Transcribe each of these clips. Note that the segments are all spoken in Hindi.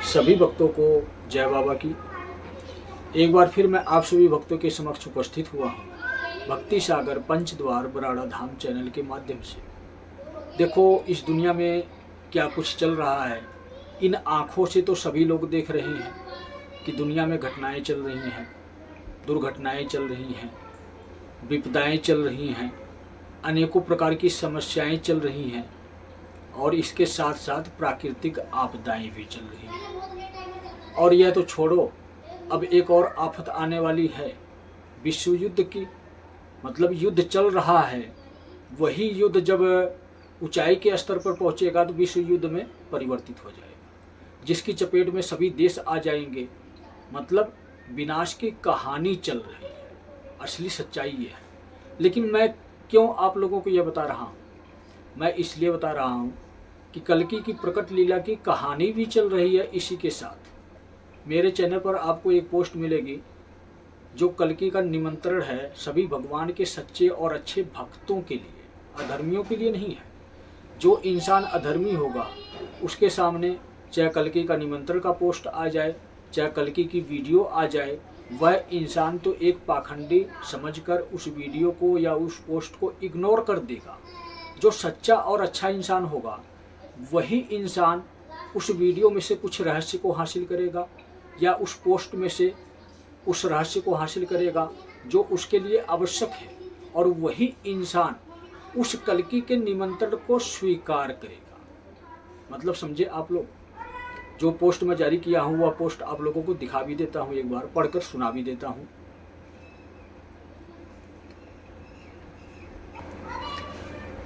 सभी भक्तों को जय बाबा की। एक बार फिर मैं आप सभी भक्तों के समक्ष उपस्थित हुआ हूँ भक्ति सागर पंचद्वार बराड़ा धाम चैनल के माध्यम से। देखो इस दुनिया में क्या कुछ चल रहा है, इन आँखों से तो सभी लोग देख रहे हैं कि दुनिया में घटनाएं चल रही हैं, दुर्घटनाएं चल रही हैं, विपदाएं चल रही हैं, अनेकों प्रकार की समस्याएं चल रही हैं और इसके साथ साथ प्राकृतिक आपदाएं भी चल रही हैं। और यह तो छोड़ो, अब एक और आफत आने वाली है विश्व युद्ध की। मतलब युद्ध चल रहा है, वही युद्ध जब ऊंचाई के स्तर पर पहुंचेगा तो विश्व युद्ध में परिवर्तित हो जाएगा, जिसकी चपेट में सभी देश आ जाएंगे। मतलब विनाश की कहानी चल रही है, असली सच्चाई ये है। लेकिन मैं क्यों आप लोगों को यह बता रहा हूँ? मैं इसलिए बता रहा हूँ कि कल्कि की प्रकट लीला की कहानी भी चल रही है इसी के साथ। मेरे चैनल पर आपको एक पोस्ट मिलेगी जो कल्कि का निमंत्रण है सभी भगवान के सच्चे और अच्छे भक्तों के लिए, अधर्मियों के लिए नहीं है। जो इंसान अधर्मी होगा उसके सामने चाहे कल्कि का निमंत्रण का पोस्ट आ जाए, चाहे कल्कि की वीडियो आ जाए, वह इंसान तो एक पाखंडी समझकर उस वीडियो को या उस पोस्ट को इग्नोर कर देगा। जो सच्चा और अच्छा इंसान होगा वही इंसान उस वीडियो में से कुछ रहस्य को हासिल करेगा या उस पोस्ट में से उस रहस्य को हासिल करेगा जो उसके लिए आवश्यक है, और वही इंसान उस कल्कि के निमंत्रण को स्वीकार करेगा। मतलब समझे आप लोग? जो पोस्ट मैं जारी किया हूँ वह पोस्ट आप लोगों को दिखा भी देता हूँ, एक बार पढ़कर सुना भी देता हूँ।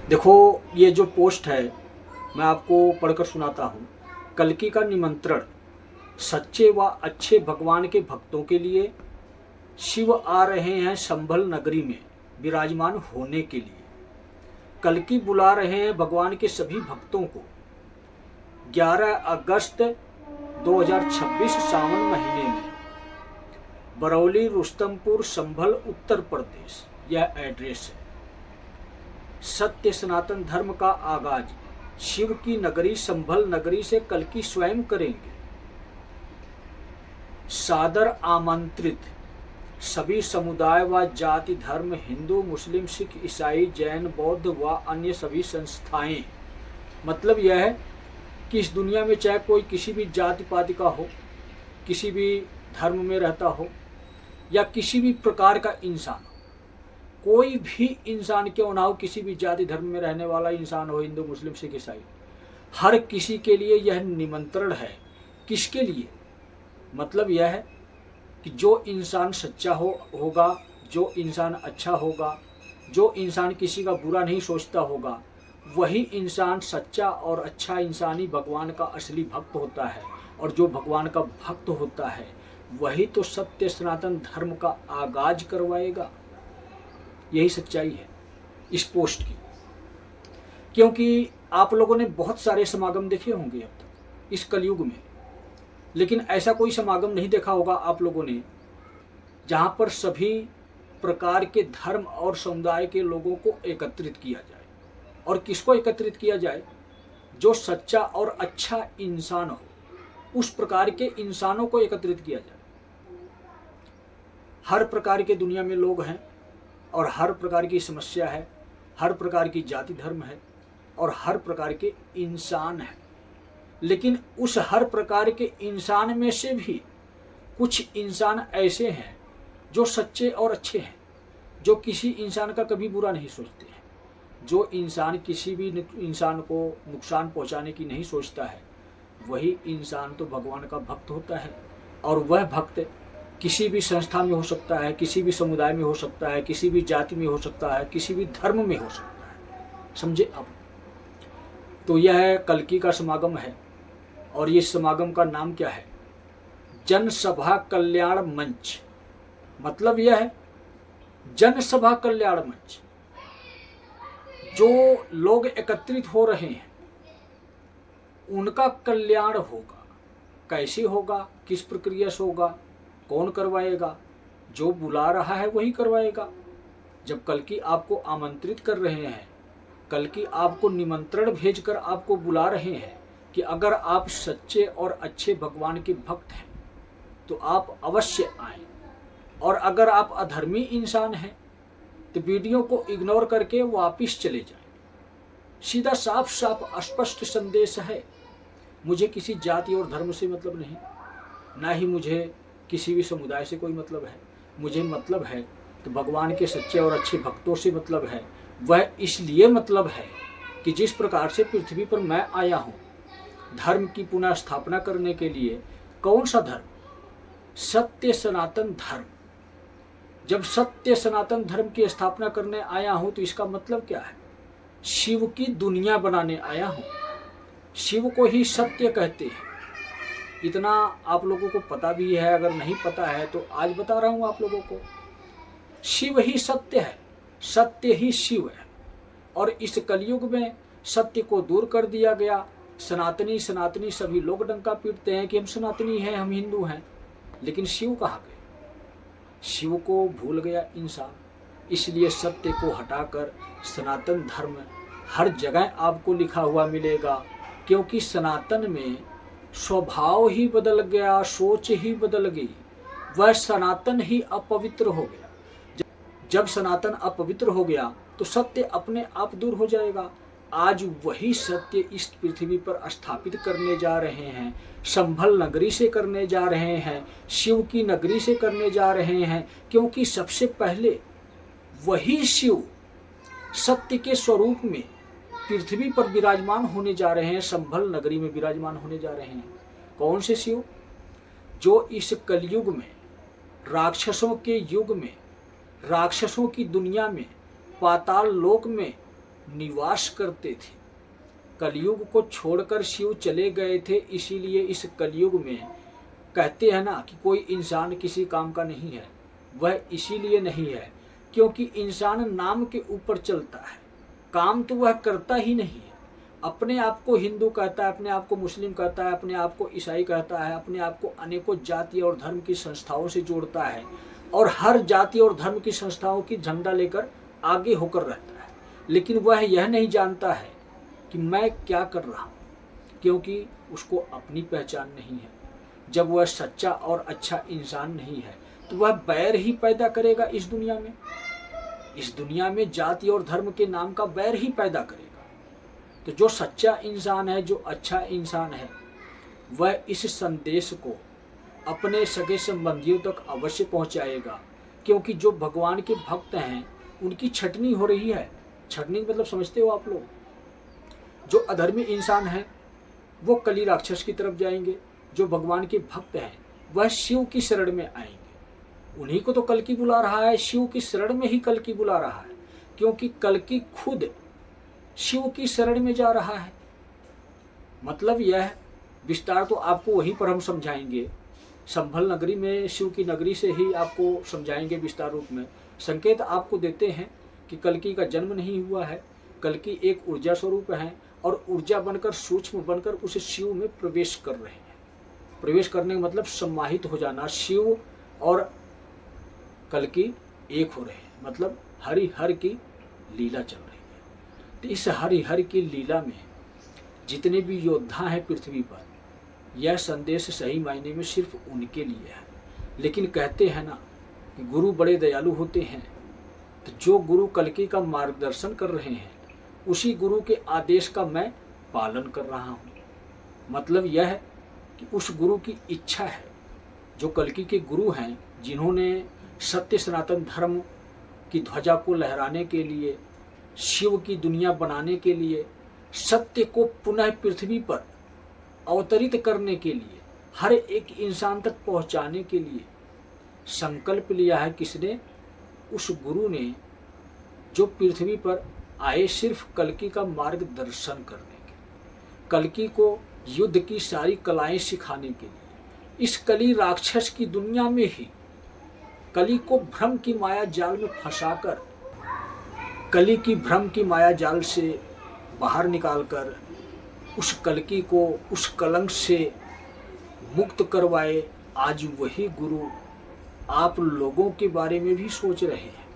देखो ये जो पोस्ट है मैं आपको पढ़कर सुनाता हूँ। कल्कि का निमंत्रण सच्चे व अच्छे भगवान के भक्तों के लिए। शिव आ रहे हैं संभल नगरी में विराजमान होने के लिए। कल्कि बुला रहे हैं भगवान के सभी भक्तों को 11 अगस्त 2026 सावन महीने में बरौली रुस्तमपुर संभल उत्तर प्रदेश, यह एड्रेस है। सत्य सनातन धर्म का आगाज शिव की नगरी संभल नगरी से कल्कि स्वयं करेंगे। सादर आमंत्रित सभी समुदाय व जाति धर्म, हिंदू मुस्लिम सिख ईसाई जैन बौद्ध व अन्य सभी संस्थाएं। मतलब यह है कि इस दुनिया में चाहे कोई किसी भी जाति पाति का हो, किसी भी धर्म में रहता हो या किसी भी प्रकार का इंसान हो, कोई भी इंसान क्यों ना हो, किसी भी जाति धर्म में रहने वाला इंसान हो, हिंदू मुस्लिम सिख ईसाई, हर किसी के लिए यह निमंत्रण है। किसके लिए? मतलब यह है कि जो इंसान सच्चा होगा, जो इंसान अच्छा होगा, जो इंसान किसी का बुरा नहीं सोचता होगा, वही इंसान सच्चा और अच्छा इंसान ही भगवान का असली भक्त होता है। और जो भगवान का भक्त होता है वही तो सत्य सनातन धर्म का आगाज करवाएगा। यही सच्चाई है इस पोस्ट की। क्योंकि आप लोगों ने बहुत सारे समागम देखे होंगे अब तक इस कलयुग में, लेकिन ऐसा कोई समागम नहीं देखा होगा आप लोगों ने जहां पर सभी प्रकार के धर्म और समुदाय के लोगों को एकत्रित किया जाए। और किसको एकत्रित किया जाए? जो सच्चा और अच्छा इंसान हो, उस प्रकार के इंसानों को एकत्रित किया जाए। हर प्रकार के दुनिया में लोग हैं और हर प्रकार की समस्या है, हर प्रकार की जाति धर्म है और हर प्रकार के इंसान हैं। लेकिन उस हर प्रकार के इंसान में से भी कुछ इंसान ऐसे हैं जो सच्चे और अच्छे हैं, जो किसी इंसान का कभी बुरा नहीं सोचते हैं। जो इंसान किसी भी इंसान को नुकसान पहुंचाने की नहीं सोचता है, वही इंसान तो भगवान का भक्त होता है। और वह भक्त किसी भी संस्था में हो सकता है, किसी भी समुदाय में हो सकता है, किसी भी जाति में हो सकता है, किसी भी धर्म में हो सकता है। समझे आप? तो यह कल्कि का समागम है और ये समागम का नाम क्या है? जनसभा कल्याण मंच। मतलब यह है जनसभा कल्याण मंच। जो लोग एकत्रित हो रहे हैं उनका कल्याण होगा। कैसे होगा, किस प्रक्रिया से होगा, कौन करवाएगा? जो बुला रहा है वही करवाएगा। जब कल्कि आपको आमंत्रित कर रहे हैं, कल्कि आपको निमंत्रण भेजकर आपको बुला रहे हैं, कि अगर आप सच्चे और अच्छे भगवान के भक्त हैं तो आप अवश्य आएं, और अगर आप अधर्मी इंसान हैं तो वीडियो को इग्नोर करके वापस चले जाएं। सीधा साफ साफ स्पष्ट संदेश है। मुझे किसी जाति और धर्म से मतलब नहीं, ना ही मुझे किसी भी समुदाय से कोई मतलब है। मुझे मतलब है तो भगवान के सच्चे और अच्छे भक्तों से मतलब है। वह इसलिए मतलब है कि जिस प्रकार से पृथ्वी पर मैं आया हूँ धर्म की पुनः स्थापना करने के लिए। कौन सा धर्म? सत्य सनातन धर्म। जब सत्य सनातन धर्म की स्थापना करने आया हूँ तो इसका मतलब क्या है? शिव की दुनिया बनाने आया हूँ। शिव को ही सत्य कहते हैं। इतना आप लोगों को पता भी है, अगर नहीं पता है तो आज बता रहा हूँ आप लोगों को। शिव ही सत्य है, सत्य ही शिव है। और इस कलयुग में सत्य को दूर कर दिया गया। सनातनी सनातनी सभी लोग डंका पीटते हैं कि हम सनातनी हैं, हम हिंदू हैं, लेकिन शिव कहाँ गए? शिव को भूल गया इंसान। इसलिए सत्य को हटाकर सनातन धर्म हर जगह आपको लिखा हुआ मिलेगा, क्योंकि सनातन में स्वभाव ही बदल गया, सोच ही बदल गई। वह सनातन ही अपवित्र हो गया। जब सनातन अपवित्र हो गया तो सत्य अपने आप दूर हो जाएगा। आज वही सत्य इस पृथ्वी पर स्थापित करने जा रहे हैं। संभल नगरी से करने जा रहे हैं, शिव की नगरी से करने जा रहे हैं, क्योंकि सबसे पहले वही शिव सत्य के स्वरूप में पृथ्वी पर विराजमान होने जा रहे हैं, संभल नगरी में विराजमान होने जा रहे हैं। कौन से शिव? जो इस कलयुग में, राक्षसों के युग में, राक्षसों की दुनिया में, पाताल लोक में निवास करते थे। कलयुग को छोड़कर शिव चले गए थे। इसीलिए इस कलयुग में कहते हैं ना कि कोई इंसान किसी काम का नहीं है। वह इसीलिए नहीं है क्योंकि इंसान नाम के ऊपर चलता है, काम तो वह करता ही नहीं है। अपने आप को हिंदू कहता है, अपने आप को मुस्लिम कहता है, अपने आप को ईसाई कहता है, अपने आप को अनेकों जाति और धर्म की संस्थाओं से जोड़ता है, और हर जाति और धर्म की संस्थाओं की झंडा लेकर आगे होकर रहता है। लेकिन वह यह नहीं जानता है कि मैं क्या कर रहा हूँ, क्योंकि उसको अपनी पहचान नहीं है। जब वह सच्चा और अच्छा इंसान नहीं है तो वह बैर ही पैदा करेगा इस दुनिया में। इस दुनिया में जाति और धर्म के नाम का बैर ही पैदा करेगा। तो जो सच्चा इंसान है, जो अच्छा इंसान है, वह इस संदेश को अपने सगे संबंधियों तक अवश्य पहुंचाएगा। क्योंकि जो भगवान के भक्त हैं उनकी छटनी हो रही है। छटनी मतलब समझते हो आप लोग? जो अधर्मी इंसान है वो कली राक्षस की तरफ जाएंगे, जो भगवान के भक्त हैं वह शिव की शरण में आएंगे। उन्हीं को तो कल्कि बुला रहा है, शिव की शरण में ही कल्कि बुला रहा है, क्योंकि कल्कि खुद शिव की शरण में जा रहा है। मतलब यह विस्तार तो आपको वहीं पर हम समझाएंगे, संभल नगरी में शिव की नगरी से ही आपको समझाएंगे विस्तार रूप में। संकेत आपको देते हैं कि कल्कि का जन्म नहीं हुआ है। कल्कि एक ऊर्जा स्वरूप है और ऊर्जा बनकर, सूक्ष्म बनकर उस शिव में प्रवेश कर रहे हैं। प्रवेश करने का मतलब समाहित हो जाना। शिव और कल्कि एक हो रहे हैं, मतलब हरि हर की लीला चल रही है। तो इस हरि हर की लीला में जितने भी योद्धा हैं पृथ्वी पर, यह संदेश सही मायने में सिर्फ उनके लिए है। लेकिन कहते हैं ना कि गुरु बड़े दयालु होते हैं, तो जो गुरु कल्कि का मार्गदर्शन कर रहे हैं उसी गुरु के आदेश का मैं पालन कर रहा हूँ। मतलब यह है कि उस गुरु की इच्छा है, जो कल्कि के गुरु हैं, जिन्होंने सत्य सनातन धर्म की ध्वजा को लहराने के लिए, शिव की दुनिया बनाने के लिए, सत्य को पुनः पृथ्वी पर अवतरित करने के लिए, हर एक इंसान तक पहुंचाने के लिए संकल्प लिया है। किसने? उस गुरु ने, जो पृथ्वी पर आए सिर्फ कल्कि का मार्गदर्शन करने के, कल्कि को युद्ध की सारी कलाएं सिखाने के लिए। इस कली राक्षस की दुनिया में ही कली को भ्रम की माया जाल में फंसाकर, कली की भ्रम की माया जाल से बाहर निकालकर उस कल्कि को उस कलंक से मुक्त करवाए। आज वही गुरु आप लोगों के बारे में भी सोच रहे हैं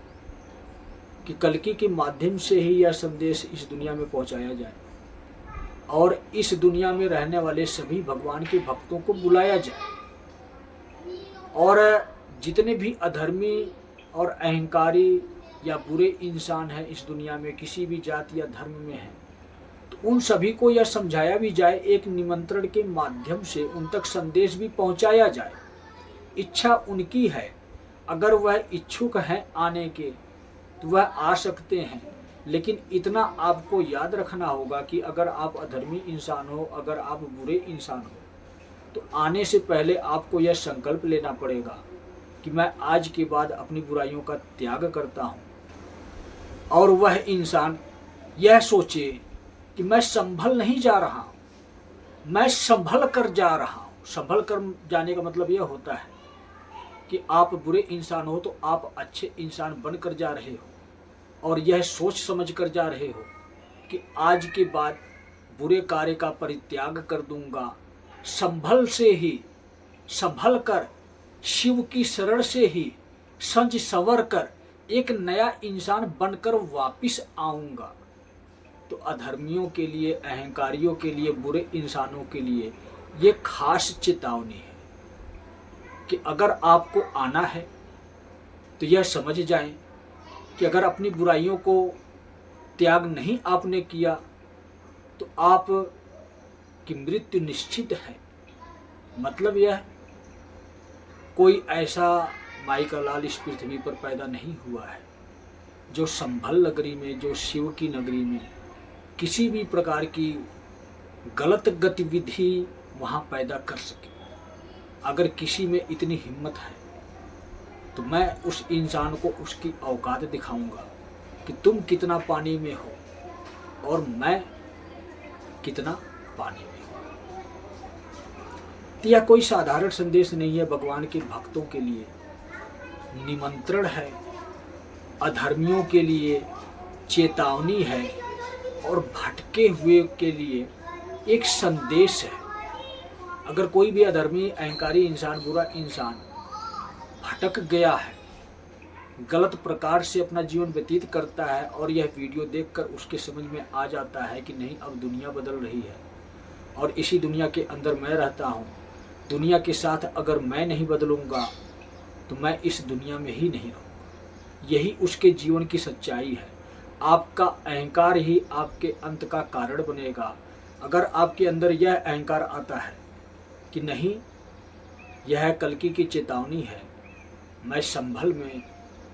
कि कल्कि के माध्यम से ही यह संदेश इस दुनिया में पहुंचाया जाए। और इस दुनिया में रहने वाले सभी भगवान के भक्तों को बुलाया जाए, और जितने भी अधर्मी और अहंकारी या बुरे इंसान हैं इस दुनिया में, किसी भी जाति या धर्म में हैं, तो उन सभी को यह समझाया भी जाए, एक निमंत्रण के माध्यम से उन तक संदेश भी पहुंचाया जाए। इच्छा उनकी है, अगर वह इच्छुक हैं आने के तो वह आ सकते हैं, लेकिन इतना आपको याद रखना होगा कि अगर आप अधर्मी इंसान हो, अगर आप बुरे इंसान हो, तो आने से पहले आपको यह संकल्प लेना पड़ेगा कि मैं आज के बाद अपनी बुराइयों का त्याग करता हूँ, और वह इंसान यह सोचे कि मैं संभल नहीं जा रहा हूँ, मैं संभल कर जा रहा हूँ। संभल कर जाने का मतलब यह होता है कि आप बुरे इंसान हो तो आप अच्छे इंसान बनकर जा रहे हो, और यह सोच समझ कर जा रहे हो कि आज के बाद बुरे कार्य का परित्याग कर दूंगा, संभल से ही, संभल कर शिव की शरण से ही संज संवर कर एक नया इंसान बनकर वापिस आऊंगा। तो अधर्मियों के लिए, अहंकारियों के लिए, बुरे इंसानों के लिए ये खास चेतावनी है कि अगर आपको आना है तो यह समझ जाएं कि अगर अपनी बुराइयों को त्याग नहीं आपने किया तो आप की मृत्यु निश्चित है। मतलब यह कोई ऐसा माई का लाल इस पृथ्वी पर पैदा नहीं हुआ है जो संभल नगरी में, जो शिव की नगरी में किसी भी प्रकार की गलत गतिविधि वहाँ पैदा कर सके। अगर किसी में इतनी हिम्मत है तो मैं उस इंसान को उसकी औकात दिखाऊंगा कि तुम कितना पानी में हो और मैं कितना पानी में हूँ। तो यह कोई साधारण संदेश नहीं है, भगवान के भक्तों के लिए निमंत्रण है, अधर्मियों के लिए चेतावनी है, और भटके हुए के लिए एक संदेश है। अगर कोई भी अधर्मी, अहंकारी इंसान, बुरा इंसान भटक गया है, गलत प्रकार से अपना जीवन व्यतीत करता है, और यह वीडियो देखकर उसके समझ में आ जाता है कि नहीं, अब दुनिया बदल रही है और इसी दुनिया के अंदर मैं रहता हूँ, दुनिया के साथ अगर मैं नहीं बदलूंगा तो मैं इस दुनिया में ही नहीं रहूँगा। यही उसके जीवन की सच्चाई है। आपका अहंकार ही आपके अंत का कारण बनेगा। अगर आपके अंदर यह अहंकार आता है कि नहीं, यह कल्कि की चेतावनी है, मैं संभल में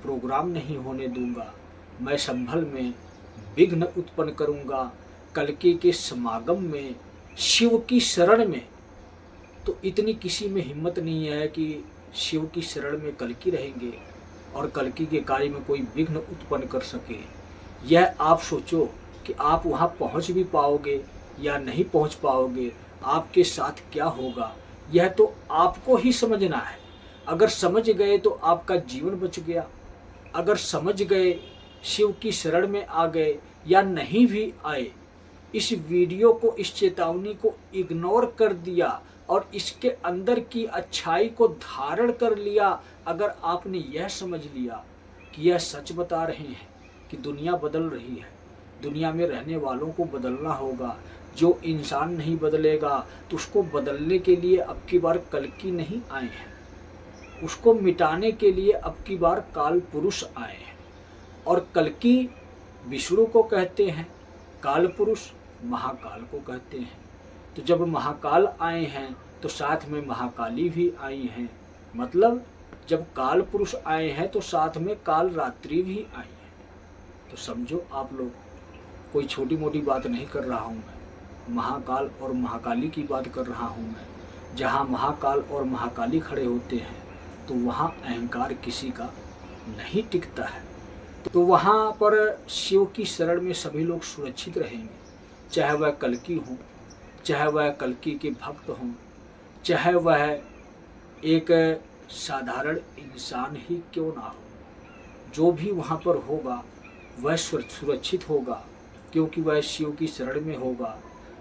प्रोग्राम नहीं होने दूंगा, मैं संभल में विघ्न उत्पन्न करूंगा कल्कि के समागम में, शिव की शरण में, तो इतनी किसी में हिम्मत नहीं है कि शिव की शरण में कल्कि रहेंगे और कल्कि के कार्य में कोई विघ्न उत्पन्न कर सके। यह आप सोचो कि आप वहाँ पहुँच भी पाओगे या नहीं पहुँच पाओगे, आपके साथ क्या होगा, यह तो आपको ही समझना है। अगर समझ गए तो आपका जीवन बच गया, अगर समझ गए, शिव की शरण में आ गए या नहीं भी आए, इस वीडियो को, इस चेतावनी को इग्नोर कर दिया और इसके अंदर की अच्छाई को धारण कर लिया, अगर आपने यह समझ लिया कि यह सच बता रहे हैं कि दुनिया बदल रही है, दुनिया में रहने वालों को बदलना होगा, जो इंसान नहीं बदलेगा तो उसको बदलने के लिए अब की बार कल्कि नहीं आए हैं, उसको मिटाने के लिए अब की बार काल पुरुष आए हैं। और कल्कि विष्णु को कहते हैं, काल पुरुष महाकाल को कहते हैं। तो जब महाकाल आए हैं तो साथ में महाकाली भी आई हैं, मतलब जब काल पुरुष आए हैं तो साथ में काल रात्रि भी आई है। तो समझो आप लोग, कोई छोटी मोटी बात नहीं कर रहा हूँ मैं, महाकाल और महाकाली की बात कर रहा हूँ मैं। जहाँ महाकाल और महाकाली खड़े होते हैं तो वहाँ अहंकार किसी का नहीं टिकता है। तो वहाँ पर शिव की शरण में सभी लोग सुरक्षित रहेंगे, चाहे वह कल्कि हो, चाहे वह कल्कि के भक्त हों, चाहे वह एक साधारण इंसान ही क्यों ना हो, जो भी वहाँ पर होगा वह सुरक्षित होगा, क्योंकि वह शिव की शरण में होगा।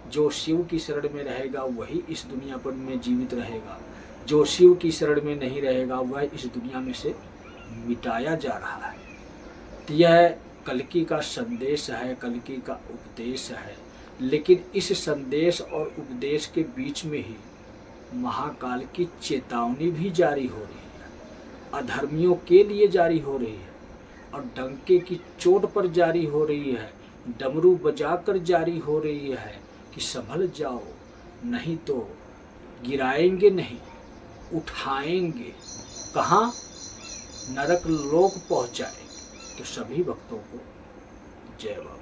जो शिव की शरण में रहेगा वही इस दुनिया पर में जीवित रहेगा, जो शिव की शरण में नहीं रहेगा वह इस दुनिया में से मिटाया जा रहा है। तो यह कल्कि का संदेश है, कल्कि का उपदेश है। लेकिन इस संदेश और उपदेश के बीच में ही महाकाल की चेतावनी भी जारी हो रही है, अधर्मियों के लिए जारी हो रही है और डंके की चोट पर जारी हो रही है, डमरू बजाकर जारी हो रही है कि संभल जाओ, नहीं तो गिराएंगे नहीं, उठाएंगे, कहाँ, नरक लोक पहुंचाएंगे। तो सभी भक्तों को जय बाबा।